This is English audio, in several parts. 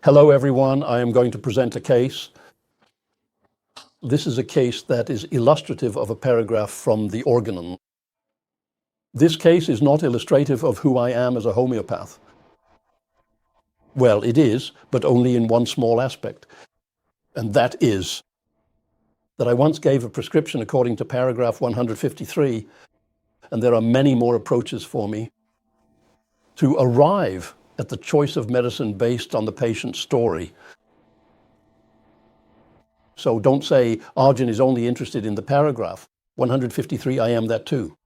Hello everyone, I am going to present a case. This is a case that is illustrative of a paragraph from the Organon. This case is not illustrative of who I am as a homeopath. Well, it is, but only in one small aspect. And that is that I once gave a prescription according to paragraph 153, and there are many more approaches for me to arrive at the choice of medicine based on the patient's story. So don't say Arjen is only interested in the paragraph. 153, I am that too.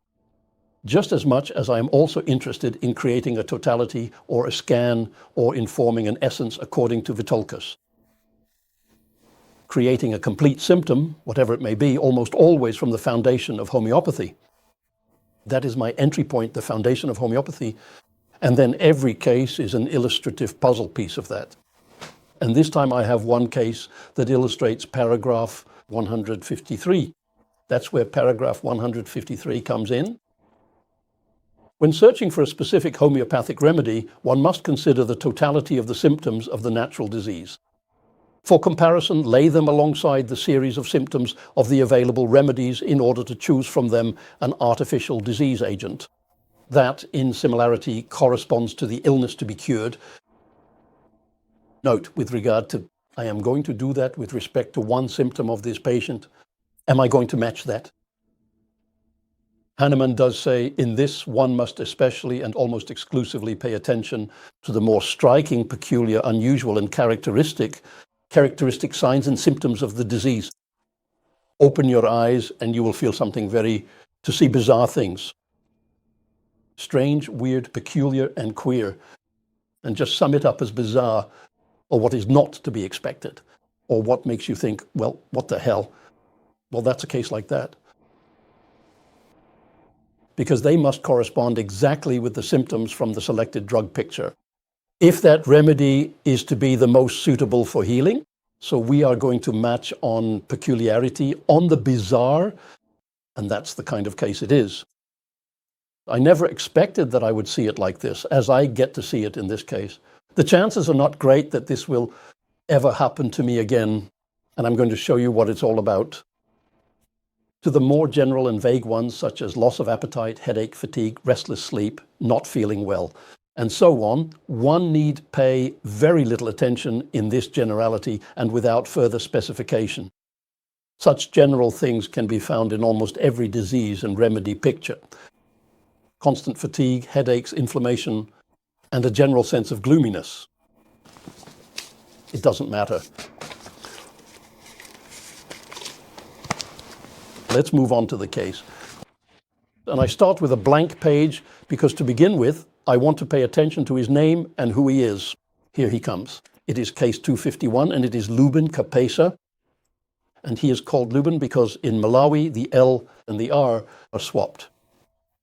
Just as much as I am also interested in creating a totality or a scan or informing an essence according to Vitulcus. Creating a complete symptom, whatever it may be, almost always from the foundation of homeopathy. That is my entry point, the foundation of homeopathy. And then every case is an illustrative puzzle piece of that. And this time I have one case that illustrates paragraph 153. That's where paragraph 153 comes in. When searching for a specific homeopathic remedy, one must consider the totality of the symptoms of the natural disease. For comparison, lay them alongside the series of symptoms of the available remedies in order to choose from them an artificial disease agent. That, in similarity, corresponds to the illness to be cured. Note, with regard to, I am going to do that with respect to one symptom of this patient. Am I going to match that? Hahnemann does say, in this one must especially and almost exclusively pay attention to the more striking, peculiar, unusual, and characteristic signs and symptoms of the disease. Open your eyes and you will feel something to see bizarre things. Strange, weird, peculiar, and queer. And just sum it up as bizarre, or what is not to be expected, or what makes you think, well, what the hell? Well, that's a case like that. Because they must correspond exactly with the symptoms from the selected drug picture. If that remedy is to be the most suitable for healing, so we are going to match on peculiarity, on the bizarre, and that's the kind of case it is. I never expected that I would see it like this, as I get to see it in this case. The chances are not great that this will ever happen to me again, and I'm going to show you what it's all about. To the more general and vague ones, such as loss of appetite, headache, fatigue, restless sleep, not feeling well, and so on, one need pay very little attention in this generality and without further specification. Such general things can be found in almost every disease and remedy picture. Constant fatigue, headaches, inflammation, and a general sense of gloominess. It doesn't matter. Let's move on to the case. And I start with a blank page because to begin with, I want to pay attention to his name and who he is. Here he comes. It is case 251 and it is Lubin Kapesa. And he is called Lubin because in Malawi, the L and the R are swapped.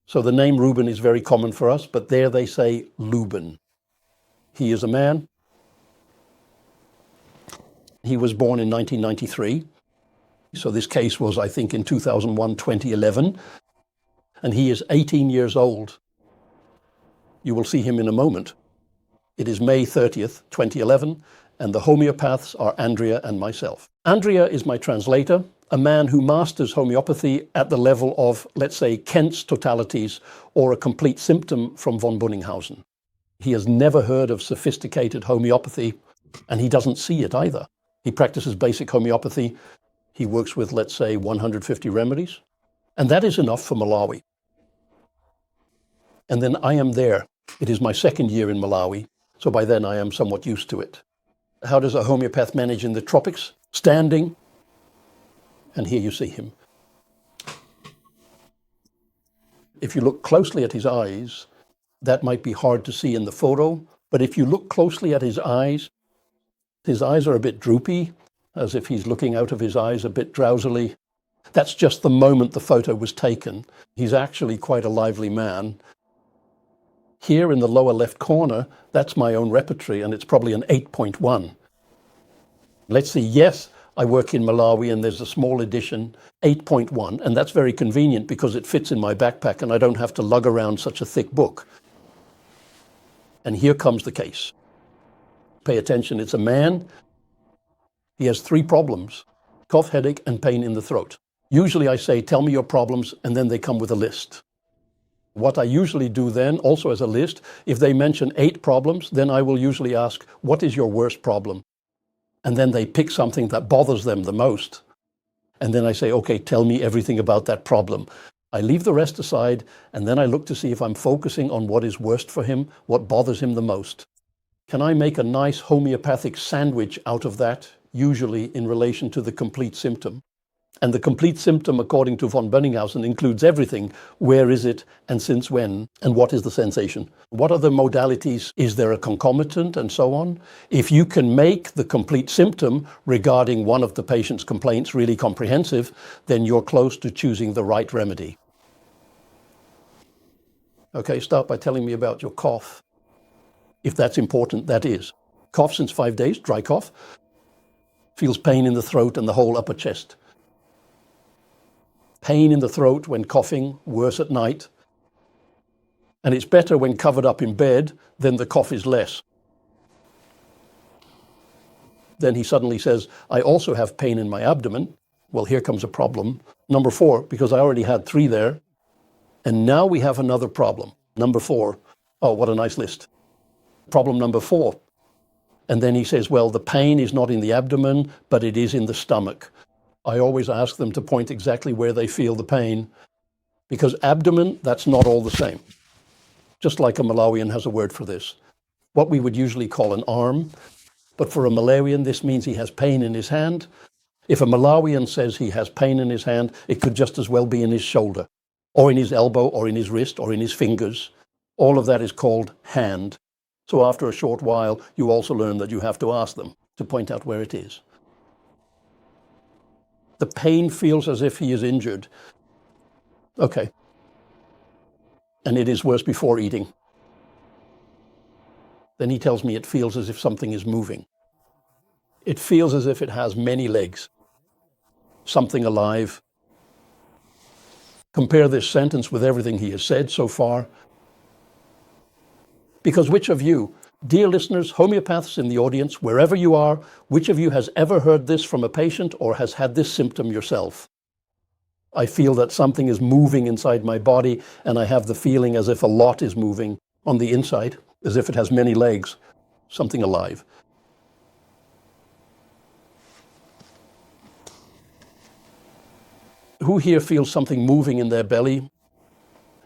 So the name Ruben is very common for us, but there they say Lubin. He is a man. He was born in 1993. So this case was, I think, in 2001, 2011. And he is 18 years old. You will see him in a moment. It is May 30th, 2011, and the homeopaths are Andrea and myself. Andrea is my translator, a man who masters homeopathy at the level of, let's say, Kent's totalities or a complete symptom from von Bunninghausen. He has never heard of sophisticated homeopathy, and he doesn't see it either. He practices basic homeopathy. He works with, let's say, 150 remedies, and that is enough for Malawi. And then I am there. It is my second year in Malawi, so by then I am somewhat used to it. How does a homeopath manage in the tropics? Standing. And here you see him. If you look closely at his eyes, that might be hard to see in the photo, but if you look closely at his eyes are a bit droopy, as if he's looking out of his eyes a bit drowsily. That's just the moment the photo was taken. He's actually quite a lively man. Here in the lower left corner, that's my own repertory, and it's probably an 8.1. Let's see, yes, I work in Malawi and there's a small edition, 8.1, and that's very convenient because it fits in my backpack and I don't have to lug around such a thick book. And here comes the case. Pay attention, it's a man. He has 3 problems: cough, headache, and pain in the throat. Usually I say, tell me your problems, and then they come with a list. What I usually do then, also as a list, if they mention 8 problems, then I will usually ask, what is your worst problem? And then they pick something that bothers them the most. And then I say, okay, tell me everything about that problem. I leave the rest aside, and then I look to see if I'm focusing on what is worst for him, what bothers him the most. Can I make a nice homeopathic sandwich out of that, usually in relation to the complete symptom? And the complete symptom, according to von Bönninghausen, includes everything. Where is it, and since when, and what is the sensation? What are the modalities? Is there a concomitant, and so on? If you can make the complete symptom regarding one of the patient's complaints really comprehensive, then you're close to choosing the right remedy. Okay, start by telling me about your cough. If that's important, that is. Cough since 5 days, dry cough. Feels pain in the throat and the whole upper chest. Pain in the throat when coughing, worse at night. And it's better when covered up in bed, then the cough is less. Then he suddenly says, I also have pain in my abdomen. Well, here comes a problem. Number 4, because I already had 3 there. And now we have another problem. Number 4. Oh, what a nice list. Problem number 4. And then he says, well, the pain is not in the abdomen, but it is in the stomach. I always ask them to point exactly where they feel the pain, because abdomen, that's not all the same. Just like a Malawian has a word for this. What we would usually call an arm, but for a Malawian, this means he has pain in his hand. If a Malawian says he has pain in his hand, it could just as well be in his shoulder, or in his elbow, or in his wrist, or in his fingers. All of that is called hand. So after a short while, you also learn that you have to ask them to point out where it is. The pain feels as if he is injured. Okay. And it is worse before eating. Then he tells me it feels as if something is moving. It feels as if it has many legs. Something alive. Compare this sentence with everything he has said so far. Because which of you, dear listeners, homeopaths in the audience, wherever you are, which of you has ever heard this from a patient or has had this symptom yourself? I feel that something is moving inside my body, and I have the feeling as if a lot is moving on the inside, as if it has many legs, something alive. Who here feels something moving in their belly?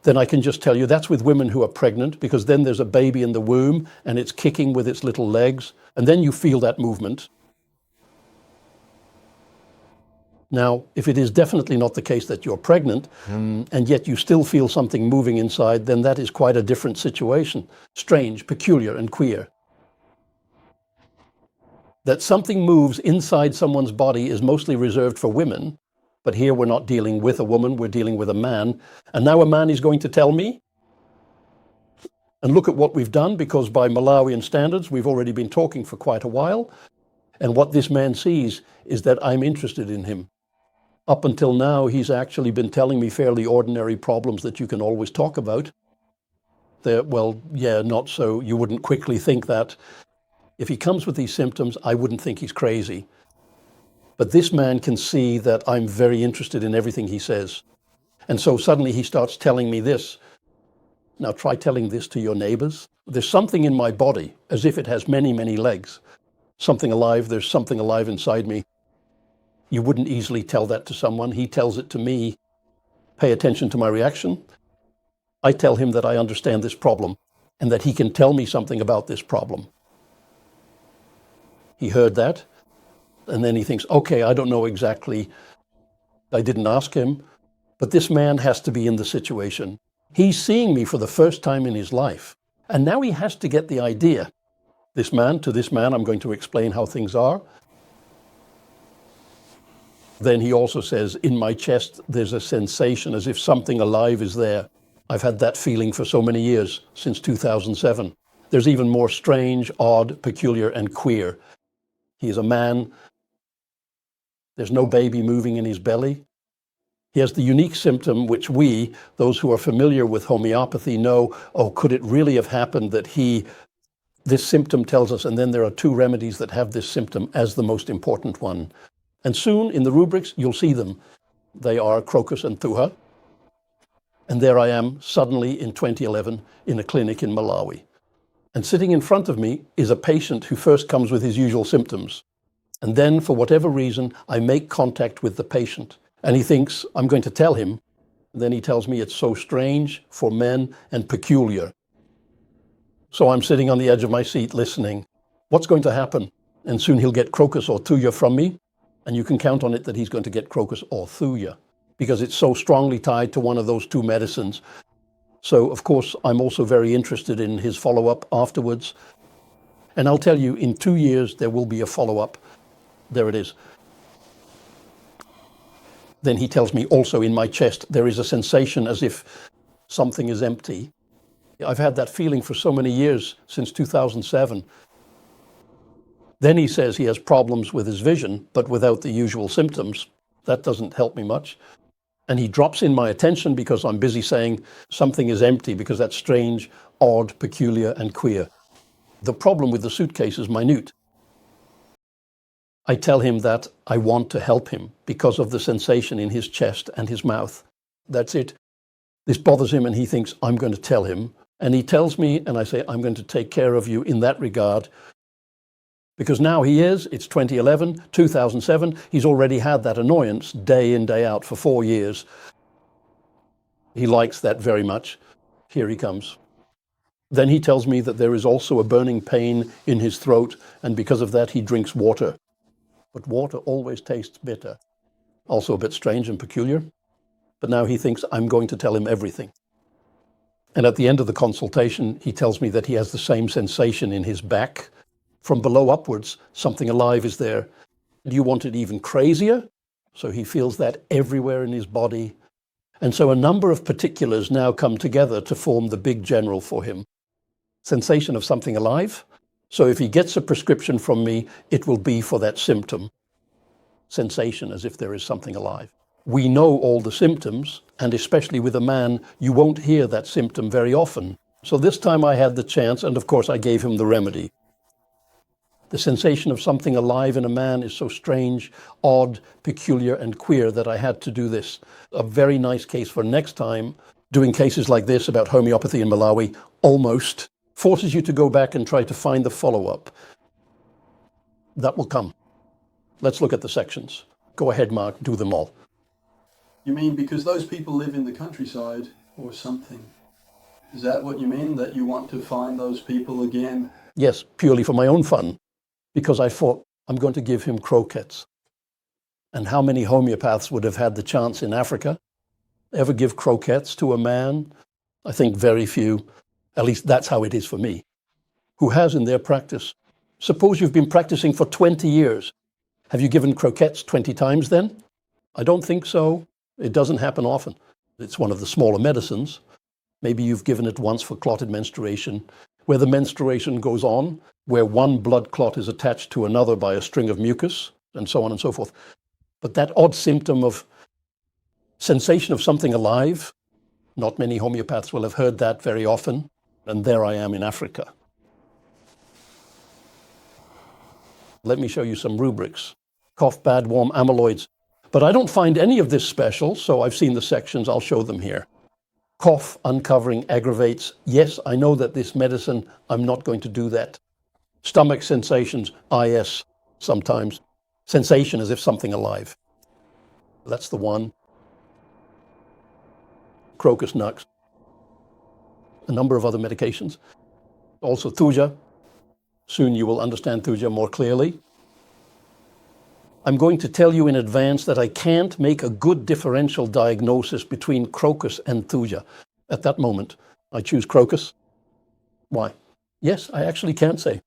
Then I can just tell you that's with women who are pregnant, because then there's a baby in the womb and it's kicking with its little legs, and then you feel that movement. Now, if it is definitely not the case that you're pregnant, and yet you still feel something moving inside, then that is quite a different situation. Strange, peculiar, and queer. That something moves inside someone's body is mostly reserved for women. But here we're not dealing with a woman, we're dealing with a man. And now a man is going to tell me? And look at what we've done, because by Malawian standards, we've already been talking for quite a while. And what this man sees is that I'm interested in him. Up until now, he's actually been telling me fairly ordinary problems that you can always talk about. Well, yeah, not so. You wouldn't quickly think that. If he comes with these symptoms, I wouldn't think he's crazy. But this man can see that I'm very interested in everything he says. And so suddenly he starts telling me this. Now try telling this to your neighbors. There's something in my body, as if it has many, many legs. Something alive, there's something alive inside me. You wouldn't easily tell that to someone. He tells it to me. Pay attention to my reaction. I tell him that I understand this problem and that he can tell me something about this problem. He heard that. And then he thinks, okay, I don't know exactly. I didn't ask him, but this man has to be in the situation. He's seeing me for the first time in his life. And now he has to get the idea. To this man, I'm going to explain how things are. Then he also says, in my chest, there's a sensation as if something alive is there. I've had that feeling for so many years, since 2007. There's even more strange, odd, peculiar, and queer. He is a man. There's no baby moving in his belly. He has the unique symptom which we, those who are familiar with homeopathy, know, oh, could it really have happened that the this symptom tells us, and then there are two remedies that have this symptom as the most important one. And soon in the rubrics, you'll see them. They are crocus and thuja. And there I am suddenly in 2011 in a clinic in Malawi. And sitting in front of me is a patient who first comes with his usual symptoms. And then, for whatever reason, I make contact with the patient. And he thinks I'm going to tell him. And then he tells me it's so strange for men and peculiar. So I'm sitting on the edge of my seat listening. What's going to happen? And soon he'll get crocus or thuja from me. And you can count on it that he's going to get crocus or thuja, because it's so strongly tied to one of those two medicines. So, of course, I'm also very interested in his follow-up afterwards. And I'll tell you, in 2 years, there will be a follow-up. There it is. Then he tells me also in my chest, there is a sensation as if something is empty. I've had that feeling for so many years, since 2007. Then he says he has problems with his vision, but without the usual symptoms. That doesn't help me much. And he drops in my attention because I'm busy saying something is empty, because that's strange, odd, peculiar, and queer. The problem with the suitcase is minute. I tell him that I want to help him because of the sensation in his chest and his mouth. That's it. This bothers him and he thinks I'm going to tell him. And he tells me, and I say, I'm going to take care of you in that regard. Because now it's 2011, 2007, he's already had that annoyance day in, day out for 4 years. He likes that very much. Here he comes. Then he tells me that there is also a burning pain in his throat, and because of that he drinks water. But water always tastes bitter. Also a bit strange and peculiar. But now he thinks I'm going to tell him everything. And at the end of the consultation, he tells me that he has the same sensation in his back. From below upwards, something alive is there. Do you want it even crazier? So he feels that everywhere in his body. And so a number of particulars now come together to form the big general for him. Sensation of something alive. So if he gets a prescription from me, it will be for that symptom. Sensation as if there is something alive. We know all the symptoms, and especially with a man, you won't hear that symptom very often. So this time I had the chance, and of course I gave him the remedy. The sensation of something alive in a man is so strange, odd, peculiar, and queer that I had to do this. A very nice case for next time. Doing cases like this about homeopathy in Malawi almost forces you to go back and try to find the follow-up. That will come. Let's look at the sections. Go ahead, Mark, do them all. You mean because those people live in the countryside or something? Is that what you mean, that you want to find those people again? Yes, purely for my own fun. Because I thought, I'm going to give him croquettes. And how many homeopaths would have had the chance in Africa ever give croquettes to a man? I think very few. At least that's how it is for me. Who has in their practice? Suppose you've been practicing for 20 years. Have you given croquettes 20 times then? I don't think so. It doesn't happen often. It's one of the smaller medicines. Maybe you've given it once for clotted menstruation, where the menstruation goes on, where one blood clot is attached to another by a string of mucus, and so on and so forth. But that odd symptom of sensation of something alive, not many homeopaths will have heard that very often, and there I am in Africa. Let me show you some rubrics. Cough, bad, warm, amyloids. But I don't find any of this special, so I've seen the sections, I'll show them here. Cough, uncovering, aggravates. Yes, I know that this medicine, I'm not going to do that. Stomach sensations, yes, sometimes. Sensation as if something alive. That's the one. Crocus nux. A number of other medications. Also thuja. Soon you will understand thuja more clearly. I'm going to tell you in advance that I can't make a good differential diagnosis between crocus and thuja. At that moment, I choose crocus. Why? Yes, I actually can't say.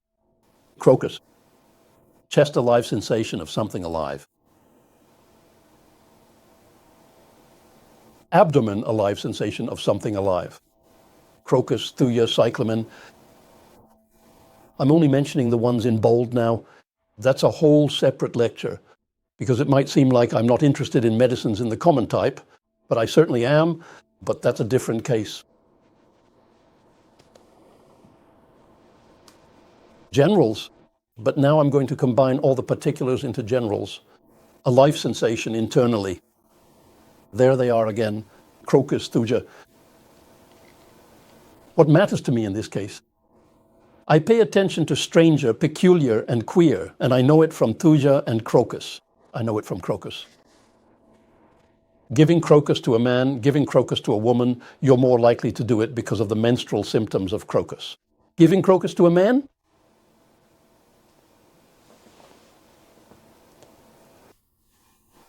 Crocus. Chest alive sensation of something alive. Abdomen alive sensation of something alive. Crocus, thuja, cyclamen. I'm only mentioning the ones in bold now. That's a whole separate lecture, because it might seem like I'm not interested in medicines in the common type, but I certainly am, but that's a different case. Generals, but now I'm going to combine all the particulars into generals. A life sensation internally. There they are again, crocus, thuja. What matters to me in this case? I pay attention to stranger, peculiar, and queer, and I know it from thuja and crocus. I know it from crocus. Giving crocus to a man, giving crocus to a woman, you're more likely to do it because of the menstrual symptoms of crocus. Giving crocus to a man?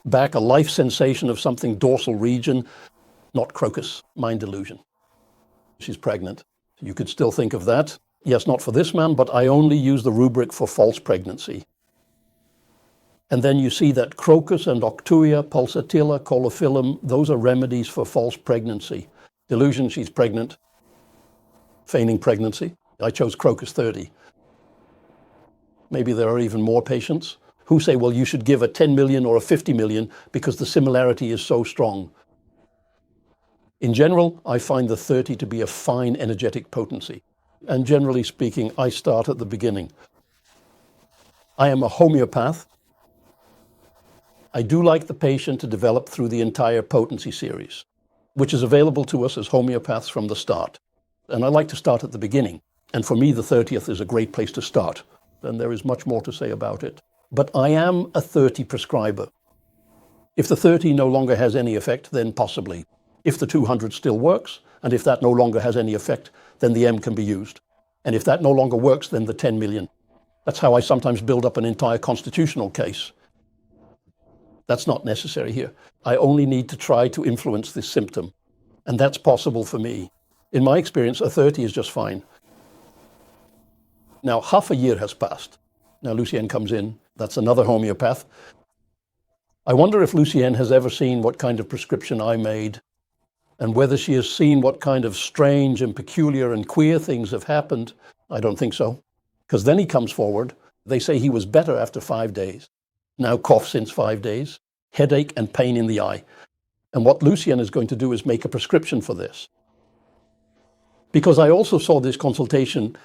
Back a life sensation of something dorsal region, not crocus, mind delusion. She's pregnant. You could still think of that. Yes, not for this man, but I only use the rubric for false pregnancy. And then you see that crocus and octuia, pulsatilla, caulifilum, those are remedies for false pregnancy. Delusion, she's pregnant. Feigning pregnancy. I chose crocus 30. Maybe there are even more patients who say, well, you should give a 10 million or a 50 million because the similarity is so strong. In general, I find the 30 to be a fine energetic potency. And generally speaking, I start at the beginning. I am a homeopath. I do like the patient to develop through the entire potency series, which is available to us as homeopaths from the start. And I like to start at the beginning. And for me, the 30th is a great place to start. And there is much more to say about it. But I am a 30 prescriber. If the 30 no longer has any effect, then possibly. If the 200 still works, and if that no longer has any effect, then the M can be used. And if that no longer works, then the 10 million. That's how I sometimes build up an entire constitutional case. That's not necessary here. I only need to try to influence this symptom. And that's possible for me. In my experience, a 30 is just fine. Now, half a year has passed. Now, Lucienne comes in. That's another homeopath. I wonder if Lucienne has ever seen what kind of prescription I made and whether she has seen what kind of strange and peculiar and queer things have happened. I don't think so. Because then he comes forward. They say he was better after 5 days. Now cough since 5 days, headache and pain in the eye. And what Lucienne is going to do is make a prescription for this. Because I also saw this consultation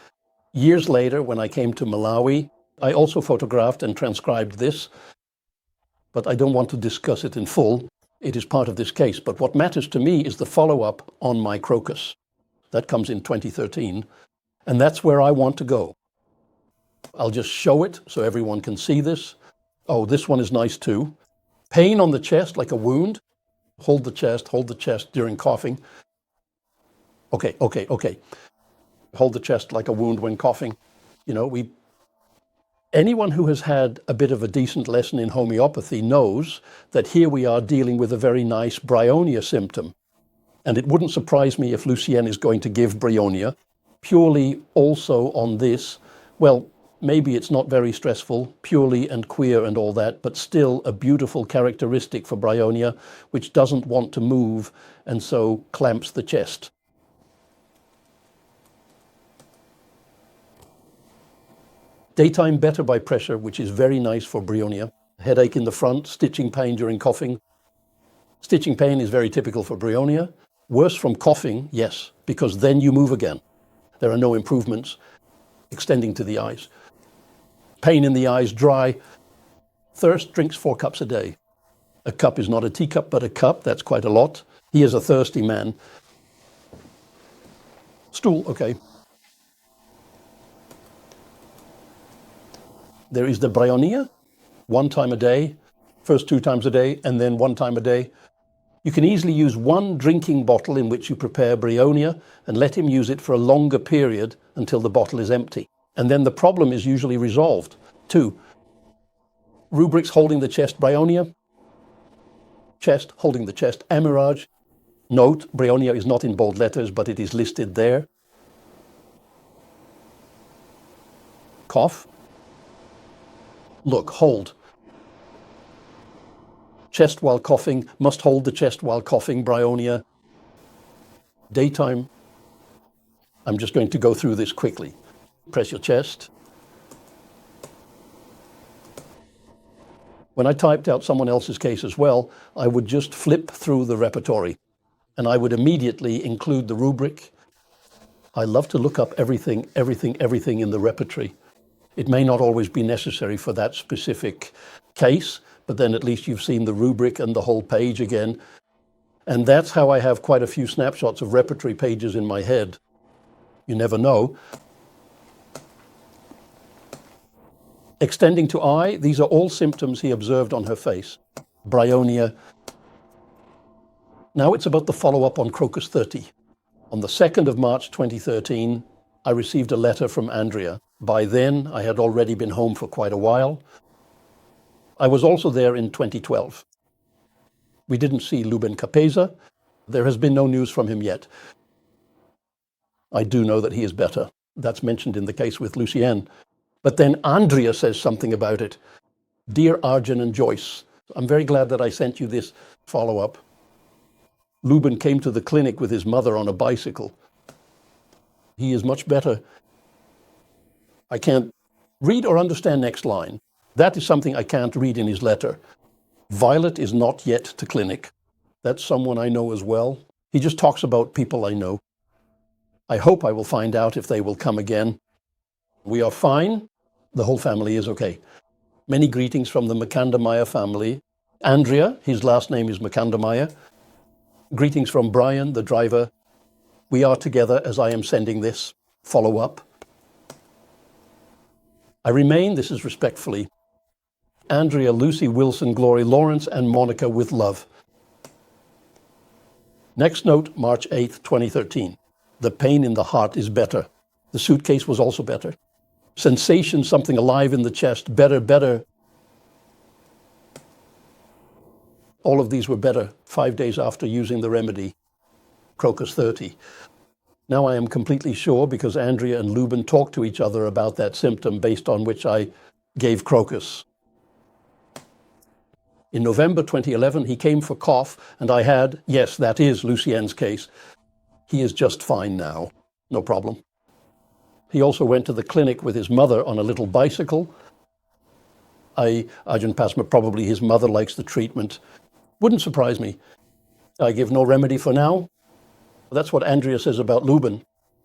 years later when I came to Malawi. I also photographed and transcribed this, but I don't want to discuss it in full. It is part of this case. But what matters to me is the follow-up on my crocus. That comes in 2013, and that's where I want to go. I'll just show it so everyone can see this. Oh, this one is nice too. Pain on the chest like a wound. Hold the chest during coughing. Okay. Hold the chest like a wound when coughing. You know, anyone who has had a bit of a decent lesson in homeopathy knows that here we are dealing with a very nice bryonia symptom. And it wouldn't surprise me if Lucienne is going to give bryonia purely also on this. Well, maybe it's not very stressful, purely and queer and all that, but still a beautiful characteristic for bryonia, which doesn't want to move and so clamps the chest. Daytime better by pressure, which is very nice for bryonia. Headache in the front, stitching pain during coughing. Stitching pain is very typical for bryonia. Worse from coughing, yes, because then you move again. There are no improvements extending to the eyes. Pain in the eyes, dry. Thirst, drinks 4 cups a day. A cup is not a teacup, but a cup, that's quite a lot. He is a thirsty man. Stool, okay. There is the bryonia, 1 time a day, first 2 times a day, and then 1 time a day. You can easily use 1 drinking bottle in which you prepare bryonia and let him use it for a longer period until the bottle is empty. And then the problem is usually resolved. 2, rubrics holding the chest, bryonia. Chest, holding the chest, amirage. Note, bryonia is not in bold letters, but it is listed there. Cough. Look, hold. Chest while coughing, must hold the chest while coughing, bryonia. Daytime. I'm just going to go through this quickly. Press your chest. When I typed out someone else's case as well, I would just flip through the repertory and I would immediately include the rubric. I love to look up everything in the repertory. It may not always be necessary for that specific case, but then at least you've seen the rubric and the whole page again. And that's how I have quite a few snapshots of repertory pages in my head. You never know. Extending to eye, these are all symptoms he observed on her face. Bryonia. Now it's about the follow-up on Crocus 30. On the 2nd of March 2013, I received a letter from Andrea. By then, I had already been home for quite a while. I was also there in 2012. We didn't see Luben Capeza. There has been no news from him yet. I do know that he is better. That's mentioned in the case with Lucienne. But then Andrea says something about it. Dear Arjen and Joyce, I'm very glad that I sent you this follow-up. Luben came to the clinic with his mother on a bicycle. He is much better. I can't read or understand next line. That is something I can't read in his letter. Violet is not yet to clinic. That's someone I know as well. He just talks about people I know. I hope I will find out if they will come again. We are fine. The whole family is okay. Many greetings from the Makandamaya family. Andrea, his last name is Makandamaya. Greetings from Brian, the driver. We are together as I am sending this follow-up. I remain, this is respectfully, Andrea, Lucy, Wilson, Glory, Lawrence, and Monica with love. Next note, March 8th, 2013. The pain in the heart is better. The suitcase was also better. Sensation, something alive in the chest, better, better. All of these were better 5 days after using the remedy, Crocus 30. Now I am completely sure because Andrea and Luben talked to each other about that symptom based on which I gave Crocus. In November 2011, he came for cough, and I had, yes, that is Lucienne's case. He is just fine now, no problem. He also went to the clinic with his mother on a little bicycle. Arjen Pasma, probably his mother likes the treatment. Wouldn't surprise me. I give no remedy for now. That's what Andrea says about Luben.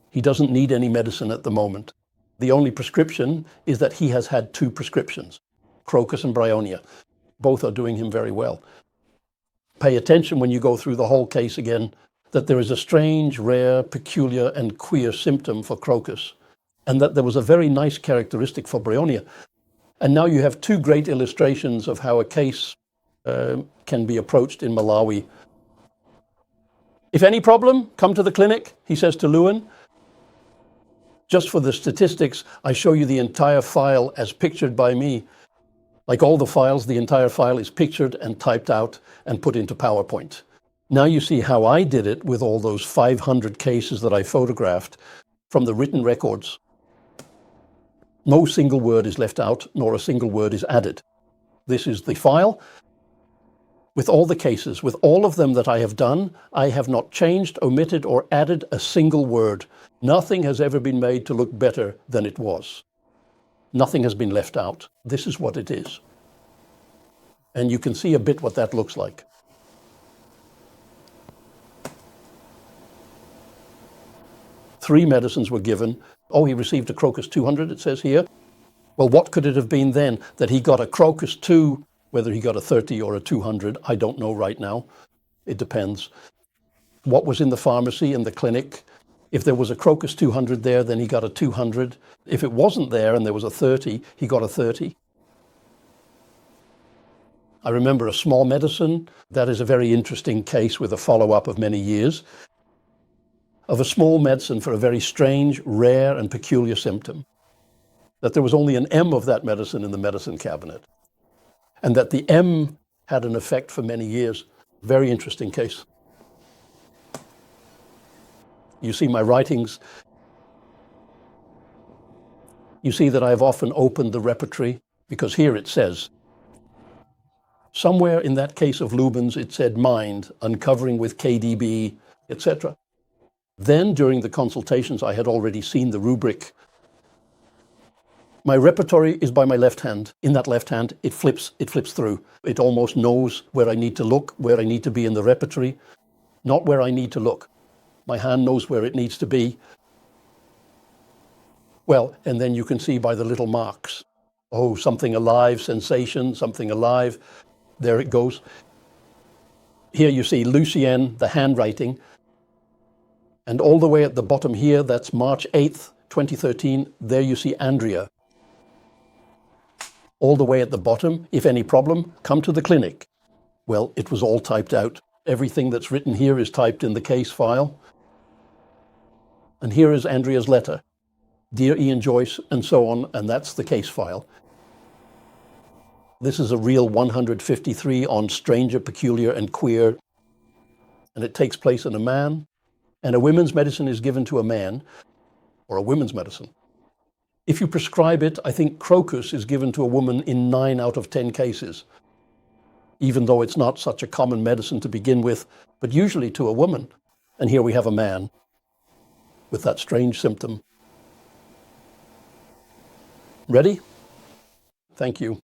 He doesn't need any medicine at the moment. The only prescription is that he has had 2 prescriptions, Crocus and Bryonia. Both are doing him very well. Pay attention when you go through the whole case again, that there is a strange, rare, peculiar, and queer symptom for Crocus, and that there was a very nice characteristic for Bryonia. And now you have 2 great illustrations of how a case can be approached in Malawi. If any problem, come to the clinic, he says to Lewin. Just for the statistics, I show you the entire file as pictured by me. Like all the files, the entire file is pictured and typed out and put into PowerPoint. Now you see how I did it with all those 500 cases that I photographed from the written records. No single word is left out, nor a single word is added. This is the file. With all the cases, with all of them that I have done, I have not changed, omitted, or added a single word. Nothing has ever been made to look better than it was. Nothing has been left out. This is what it is. And you can see a bit what that looks like. Three medicines were given. Oh, he received a Crocus 200, it says here. Well, what could it have been then? That he got a Crocus 2, whether he got a 30 or a 200, I don't know right now. It depends. What was in the pharmacy, in the clinic? If there was a Crocus 200 there, then he got a 200. If it wasn't there and there was a 30, he got a 30. I remember a small medicine. That is a very interesting case with a follow-up of many years. Of a small medicine for a very strange, rare, and peculiar symptom. That there was only an M of that medicine in the medicine cabinet. And that the M had an effect for many years. Very interesting case. You see my writings. You see that I've often opened the repertory, because here it says, somewhere in that case of Luben's, it said mind, uncovering with KDB, etc. Then, during the consultations, I had already seen the rubric. My repertory is by my left hand. In that left hand, it flips through. It almost knows where I need to look, where I need to be in the repertory, not where I need to look. My hand knows where it needs to be. Well, and then you can see by the little marks. Oh, something alive, sensation, something alive. There it goes. Here you see Lucien, the handwriting. And all the way at the bottom here, that's March 8th, 2013. There you see Andrea. All the way at the bottom, if any problem, come to the clinic. Well, it was all typed out. Everything that's written here is typed in the case file. And here is Andrea's letter. Dear Ian Joyce, and so on, and that's the case file. This is a real 153 on stranger, peculiar, and queer. And it takes place in a man. And a women's medicine is given to a man, or a women's medicine. If you prescribe it, I think crocus is given to a woman in 9 out of 10 cases, even though it's not such a common medicine to begin with, but usually to a woman. And here we have a man with that strange symptom. Ready? Thank you.